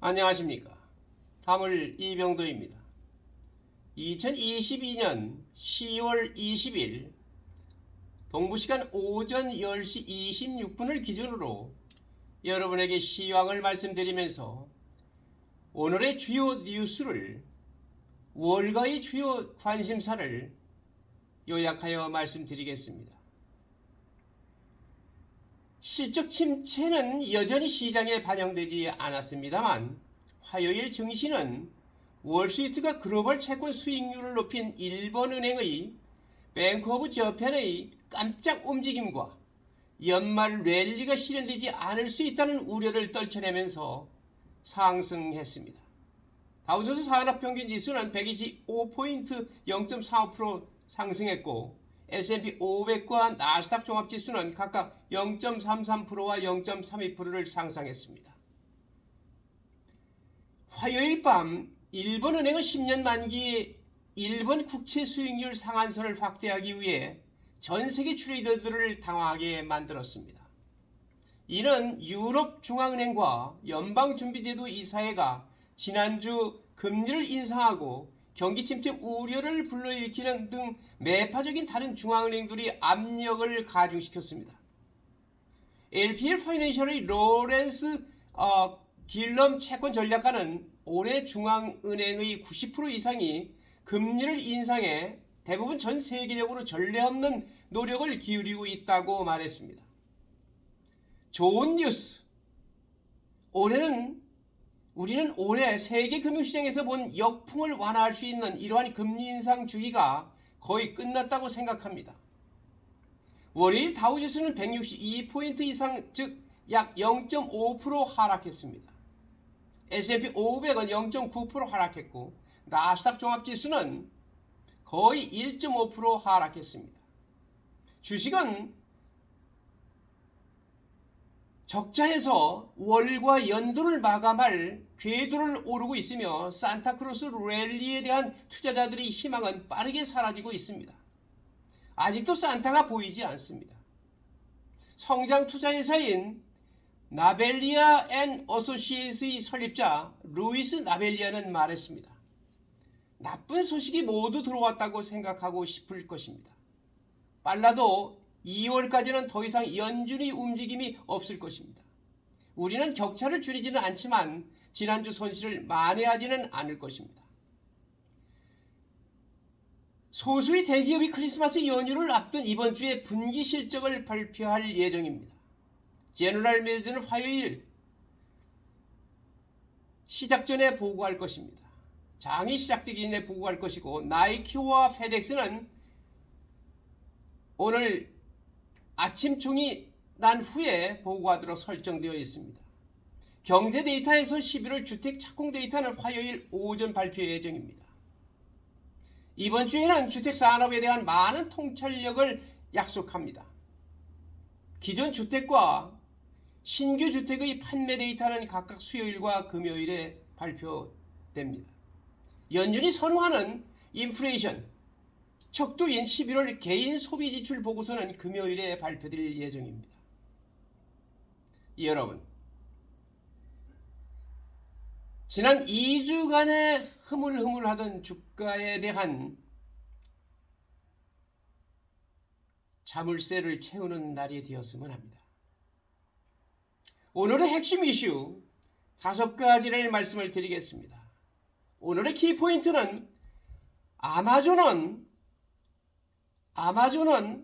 안녕하십니까. 다물 이병도입니다. 2022년 10월 20일 동부시간 오전 10시 26분을 기준으로 여러분에게 시황을 말씀드리면서 오늘의 주요 뉴스를 월가의 주요 관심사를 요약하여 말씀드리겠습니다. 실적 침체는 여전히 시장에 반영되지 않았습니다만 화요일 증시는 월스트리트가 글로벌 채권 수익률을 높인 일본은행의 뱅크 오브 저펜의 깜짝 움직임과 연말 랠리가 실현되지 않을 수 있다는 우려를 떨쳐내면서 상승했습니다. 다우존스 산업평균지수는 125포인트 0.45% 상승했고 S&P 500과 나스닥 종합지수는 각각 0.33%와 0.32%를 상승했습니다. 화요일 밤 일본은행은 10년 만기 일본 국채 수익률 상한선을 확대하기 위해 전 세계 트레이더들을 당황하게 만들었습니다. 이는 유럽 중앙은행과 연방준비제도 이사회가 지난주 금리를 인상하고 경기 침체 우려를 불러일으키는 등 매파적인 다른 중앙은행들이 압력을 가중시켰습니다. LPL 파이낸셜의 로렌스 길럼 채권 전략가는 올해 중앙은행의 90% 이상이 금리를 인상해 대부분 전 세계적으로 전례 없는 노력을 기울이고 있다고 말했습니다. 좋은 뉴스. 우리는 올해 세계 금융시장에서 본 역풍을 완화할 수 있는 이러한 금리 인상 주기가 거의 끝났다고 생각합니다. 월요일 다우지수는 162포인트 이상, 즉 약 0.5% 하락했습니다. S&P 500은 0.9% 하락했고 나스닥 종합지수는 거의 1.5% 하락했습니다. 주식은 적자에서 월과 연도를 마감할 궤도를 오르고 있으며 산타크로스 랠리에 대한 투자자들의 희망은 빠르게 사라지고 있습니다. 아직도 산타가 보이지 않습니다. 성장 투자회사인 나벨리아 앤 어소시에이트의 설립자 루이스 나벨리아는 말했습니다. 나쁜 소식이 모두 들어왔다고 생각하고 싶을 것입니다. 빨라도 2월까지는 더 이상 연준의 움직임이 없을 것입니다. 우리는 격차를 줄이지는 않지만 지난주 손실을 만회하지는 않을 것입니다. 소수의 대기업이 크리스마스 연휴를 앞둔 이번 주에 분기 실적을 발표할 예정입니다. 제너럴 밀즈는 화요일 시작 전에 보고할 것입니다. 장이 시작되기 전에 보고할 것이고 나이키와 페덱스는 오늘 아침 종이 난 후에 보고하도록 설정되어 있습니다. 경제 데이터에서 11월 주택 착공 데이터는 화요일 오전 발표 예정입니다. 이번 주에는 주택 산업에 대한 많은 통찰력을 약속합니다. 기존 주택과 신규 주택의 판매 데이터는 각각 수요일과 금요일에 발표됩니다. 연준이 선호하는 인플레이션 척도인 11월 개인 소비 지출 보고서는 금요일에 발표될 예정입니다. 여러분, 지난 2주간의 흐물흐물하던 주가에 대한 자물쇠를 채우는 날이 되었으면 합니다. 오늘의 핵심 이슈 5가지를 말씀을 드리겠습니다. 오늘의 키포인트는 아마존은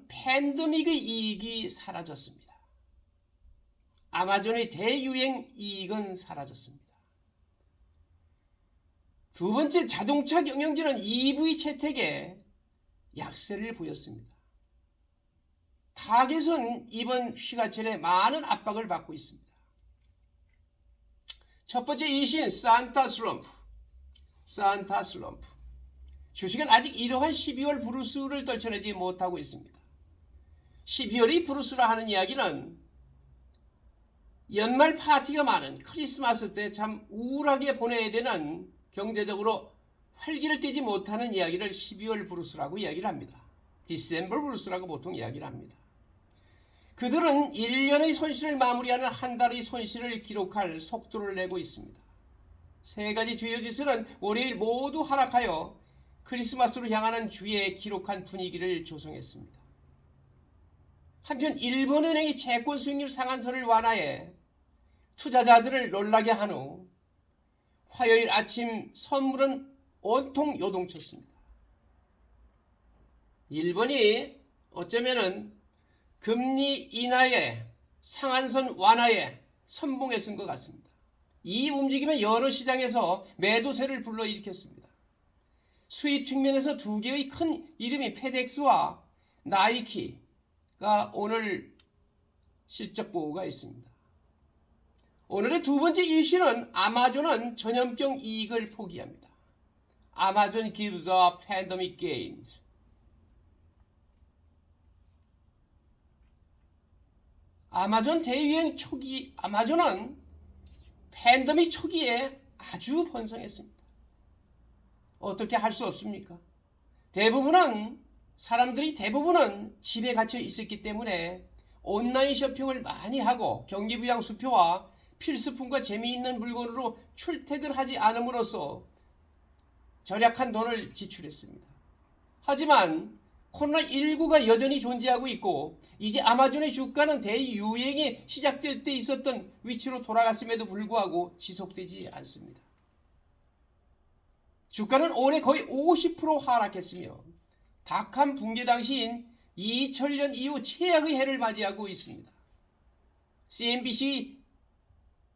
팬데믹의 이익이 사라졌습니다. 아마존의 대유행 이익은 사라졌습니다. 두 번째, 자동차 경영진은 EV 채택에 약세를 보였습니다. 타겟은 이번 휴가철에 많은 압박을 받고 있습니다. 첫 번째 이슈는 산타 슬럼프. 주식은 아직 이러한 12월 브루스를 떨쳐내지 못하고 있습니다. 12월이 브루스라 하는 이야기는 연말 파티가 많은 크리스마스 때 참 우울하게 보내야 되는 경제적으로 활기를 띠지 못하는 이야기를 12월 브루스라고 이야기를 합니다. 디셈버 브루스라고 보통 이야기를 합니다. 그들은 1년의 손실을 마무리하는 한 달의 손실을 기록할 속도를 내고 있습니다. 세 가지 주요 지수는 월요일 모두 하락하여 크리스마스로 향하는 주에 기록한 분위기를 조성했습니다. 한편 일본은행이 채권 수익률 상한선을 완화해 투자자들을 놀라게 한 후 화요일 아침 선물은 온통 요동쳤습니다. 일본이 어쩌면은 금리 인하에 상한선 완화에 선봉에 선 것 같습니다. 이 움직임은 여러 시장에서 매도세를 불러일으켰습니다. 수입 측면에서 두 개의 큰 이름이 페덱스와 나이키가 오늘 실적 보고가 있습니다. 오늘의 두 번째 이슈는 아마존은 전염병 이익을 포기합니다. 아마존 gives up pandemic gains. 아마존 대유행 초기, 아마존은 팬데믹 초기에 아주 번성했습니다. 어떻게 할 수 없습니까? 사람들이 대부분은 집에 갇혀 있었기 때문에 온라인 쇼핑을 많이 하고 경기부양 수표와 필수품과 재미있는 물건으로 출퇴근하지 않음으로써 절약한 돈을 지출했습니다. 하지만 코로나19가 여전히 존재하고 있고 이제 아마존의 주가는 대유행이 시작될 때 있었던 위치로 돌아갔음에도 불구하고 지속되지 않습니다. 주가는 올해 거의 50% 하락했으며 닷컴 붕괴 당시인 2000년 이후 최악의 해를 맞이하고 있습니다. CNBC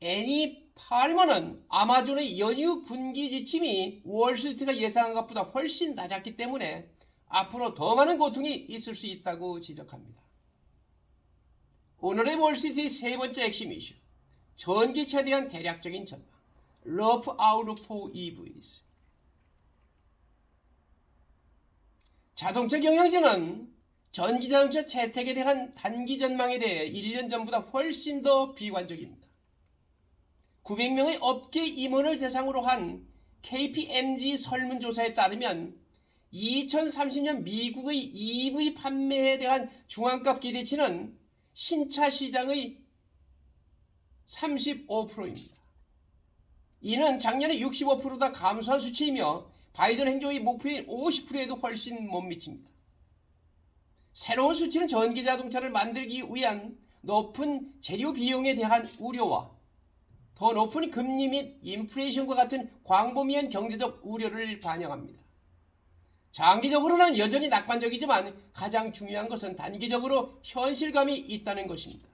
애니 팔머는 아마존의 연휴 분기 지침이 월스트리트가 예상한 것보다 훨씬 낮았기 때문에 앞으로 더 많은 고통이 있을 수 있다고 지적합니다. 오늘의 월스트리트의 세 번째 핵심 이슈, 전기차에 대한 대략적인 전망, rough outlook for EVs. 자동차 경영진은 전기자동차 채택에 대한 단기 전망에 대해 1년 전보다 훨씬 더 비관적입니다. 900명의 업계 임원을 대상으로 한 KPMG 설문조사에 따르면 2030년 미국의 EV 판매에 대한 중앙값 기대치는 신차 시장의 35%입니다. 이는 작년에 65%가 감소한 수치이며 바이든 행정의 목표인 50%에도 훨씬 못 미칩니다. 새로운 수치는 전기자동차를 만들기 위한 높은 재료 비용에 대한 우려와 더 높은 금리 및 인플레이션과 같은 광범위한 경제적 우려를 반영합니다. 장기적으로는 여전히 낙관적이지만 가장 중요한 것은 단기적으로 현실감이 있다는 것입니다.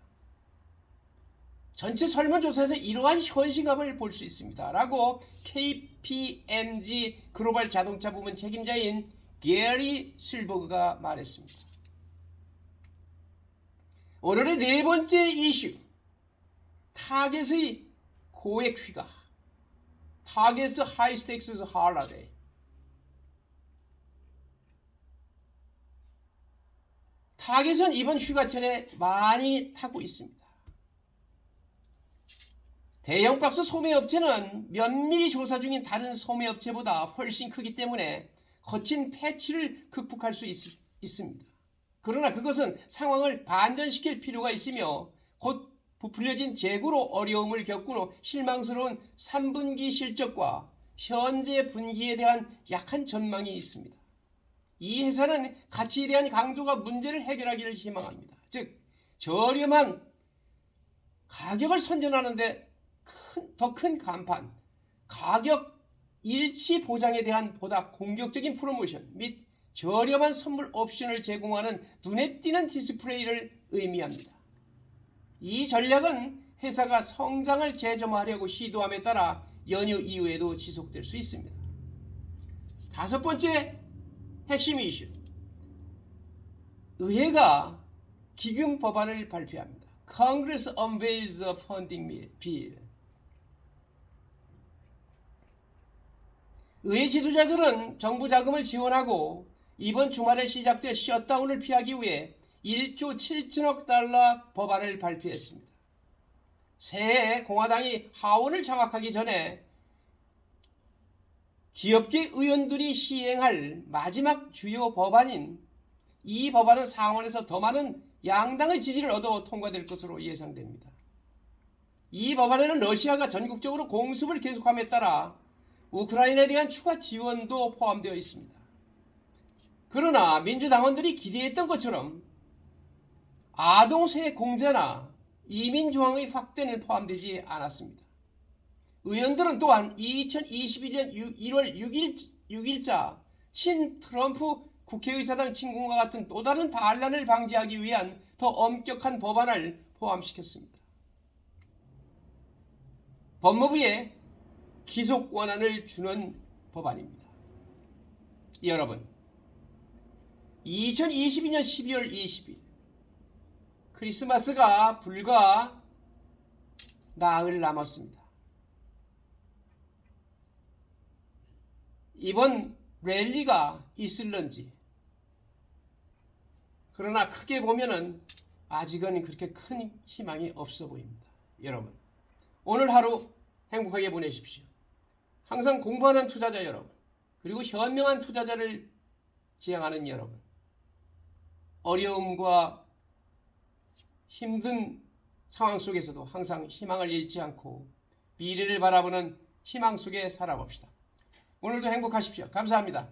전체 설문조사에서 이러한 현실감을 볼 수 있습니다. 라고 KPMG 글로벌 자동차 부문 책임자인 게리 실버그가 말했습니다. 오늘의 네 번째 이슈, 타겟의 고액 휴가, 타겟의 하이스택스 할러데이. 타겟은 이번 휴가철에 많이 타고 있습니다. 대형 박스 소매업체는 면밀히 조사 중인 다른 소매업체보다 훨씬 크기 때문에 거친 패치를 극복할 수 있습니다. 그러나 그것은 상황을 반전시킬 필요가 있으며 곧 부풀려진 재고로 어려움을 겪은 후 실망스러운 3분기 실적과 현재 분기에 대한 약한 전망이 있습니다. 이 회사는 가치에 대한 강조가 문제를 해결하기를 희망합니다. 즉 저렴한 가격을 선전하는데 더 큰 간판, 가격 일치 보장에 대한 보다 공격적인 프로모션 및 저렴한 선물 옵션을 제공하는 눈에 띄는 디스플레이를 의미합니다. 이 전략은 회사가 성장을 재점화하려고 시도함에 따라 연휴 이후에도 지속될 수 있습니다. 다섯 번째 핵심 이슈, 의회가 기금 법안을 발표합니다. Congress unveils a funding bill. 의회 지도자들은 정부 자금을 지원하고 이번 주말에 시작될 셧다운을 피하기 위해 1조 7천억 달러 법안을 발표했습니다. 새해 공화당이 하원을 장악하기 전에 기업계 의원들이 시행할 마지막 주요 법안인 이 법안은 상원에서 더 많은 양당의 지지를 얻어 통과될 것으로 예상됩니다. 이 법안에는 러시아가 전국적으로 공습을 계속함에 따라 우크라이나에 대한 추가 지원도 포함되어 있습니다. 그러나 민주당원들이 기대했던 것처럼 아동세 공제나 이민 조항의 확대는 포함되지 않았습니다. 의원들은 또한 2022년 1월 6일자 친 트럼프 국회의사당 친구와 같은 또 다른 반란을 방지하기 위한 더 엄격한 법안을 포함시켰습니다. 법무부에 기소 권한을 주는 법안입니다. 여러분, 2022년 12월 20일 크리스마스가 불과 나흘 남았습니다. 이번 랠리가 있을런지, 그러나 크게 보면은 아직은 그렇게 큰 희망이 없어 보입니다. 여러분, 오늘 하루 행복하게 보내십시오. 항상 공부하는 투자자 여러분, 그리고 현명한 투자자를 지향하는 여러분, 어려움과 힘든 상황 속에서도 항상 희망을 잃지 않고 미래를 바라보는 희망 속에 살아봅시다. 오늘도 행복하십시오. 감사합니다.